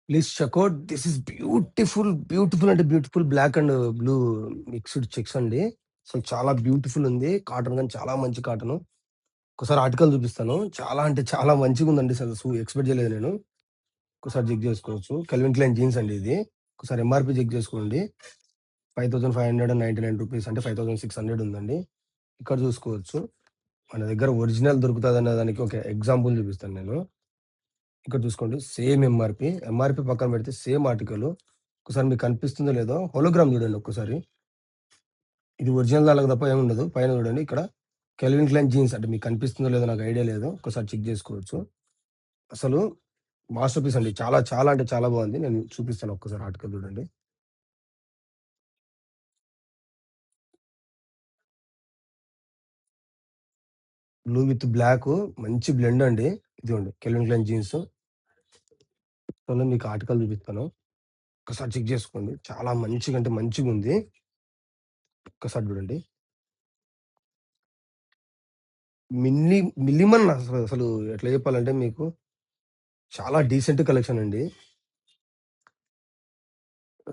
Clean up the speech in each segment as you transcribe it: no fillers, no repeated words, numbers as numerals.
Please check out. This is beautiful, beautiful అంటే beautiful black and blue mixed checks అండి. అసలు చాలా బ్యూటిఫుల్ ఉంది. కాటన్ గాని చాలా మంచి కాటను. ఒకసారి ఆర్టికల్ చూపిస్తాను. చాలా అంటే చాలా మంచిగుందండి. అసలు ఎక్స్‌పెక్ట్ చేయలేదు నేను. ఒకసారి చెక్ చేసుకోవచ్చు. 'కెల్విన్ క్లైన్' జీన్స్ అండి ఇది. ఒకసారి ఎంఆర్‌పీ చెక్ చేసుకోండి. రూ. 5,599 అంటే 5,600 ఉందండి. ఇక్కడ చూసుకోవచ్చు. మన దగ్గర ఒరిజినల్ దొరుకుతదనే దానికి ఒక ఎగ్జాంపుల్ చూపిస్తాను నేను. ఇక్కడ చూసుకోండి. Same MRP. ఎంఆర్‌పీ పక్కన పెడితే సేమ్ ఆర్టికల్. ఒకసారి మీకు కనిపిస్తుందో లేదో హోలోగ్రామ్ చూడండి ఒక్కసారి. ఇది ఒరిజినల్ దానికి తప్ప ఏముండదు. పైన చూడండి ఇక్కడ 'కెల్విన్ క్లైన్' జీన్స్ అంటే మీకు కనిపిస్తుందో లేదో నాకు ఐడియా లేదు. ఒక్కసారి చెక్ చేసుకోవచ్చు. అసలు మాస్టర్ పీస్ అండి. చాలా చాలా అంటే చాలా బాగుంది. నేను చూపిస్తాను ఒక్కసారి ఆర్టికల్ చూడండి. బ్లూ విత్ బ్లాకు మంచి బ్లెండ్ అండి. ఇదిగోండి 'కెల్విన్ క్లైన్' జీన్స్. మీకు ఆర్టికల్ చూపిస్తాను. ఒక్కసారి చెక్ చేసుకోండి. చాలా మంచిగా అంటే మంచిగుంది. ఒక్కసారి చూడండి. మినిమమ్ అసలు ఎట్లా చెప్పాలంటే మీకు చాలా డీసెంట్ కలెక్షన్ అండి.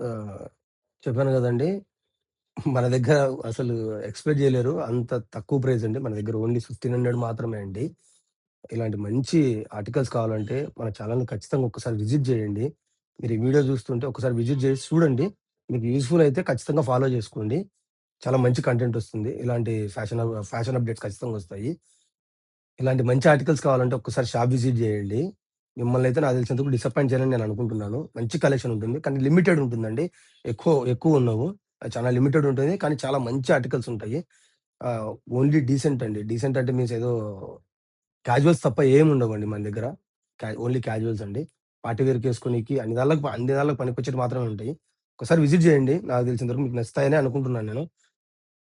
ఆహ్, చెప్పాను గదండీ! మన దగ్గర అసలు ఎక్స్‌పెక్ట్ జేయలేరు. అంత తక్కువ ప్రైస్ అండి. మన దగ్గర ఓన్లీ 1500 మాత్రమే అండి. ఇలాంటి మంచి ఆర్టికల్స్ కావాలంటే మన ఛానెల్‌ని ఖచ్చితంగా ఒక్కసారి విజిట్ జేయండి. మీరు ఈ వీడియో జూస్తుంటే ఒకసారి విజిట్ జేసి చూడండి. మీకు యూజ్‌ఫుల్ అయితే ఖచ్చితంగా ఫాలో జేసుకోండి. చాలా మంచి కంటెంట్ ఒస్తుంది. ఇలాంటి ఫ్యాషన్ అప్‌డేట్స్ ఖచ్చితంగా ఒస్తాయి. ఇలాంటి మంచి ఆర్టికల్స్ కావాలంటే ఒక్కసారి షాప్ విజిట్ జేయండి. మిమ్మల్నయితే నాకు తెలిసినంత వరకు డిసప్పాయింట్ చేయనని నేను అనుకుంటున్నాను. మంచి కలెక్షన్ ఉంటుంది. కానీ లిమిటెడ్ ఉంటుందండి. ఎక్కువుండవు. చాలా లిమిటెడ్ ఉంటుంది. కానీ చాలా మంచి ఆర్టికల్స్ ఉంటాయి. ఓన్లీ డీసెంట్ అండి. డీసెంట్ అంటే మీన్స్ ఏదో క్యాజువల్స్ తప్ప ఏముండవండి మన దగ్గర. ఓన్లీ క్యాజువల్స్ అండి. పార్టీ వేర్‌కేసుకోనీకి అన్ని దాన్లకు పనికొచ్చేటివి మాత్రమే ఉంటాయి. ఒకసారి విజిట్ జేయండి. నాకు తెలిసినంత వరకు మీకు నచ్చుతాయనే అనుకుంటున్నాను నేను.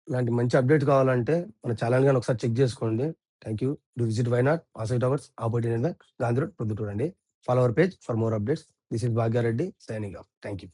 ఇలాంటి మంచి అప్‌డేట్ కావాలంటే మన ఛానెల్ గాని ఒకసారి చెక్ జేసుకోండి. Thank you. Do visit why not, Vasavi towers, opposite N Y, Gandhi road, Proddatur అండి. Follow our page for more updates. This is Bhagya Reddy signing off. Thank you.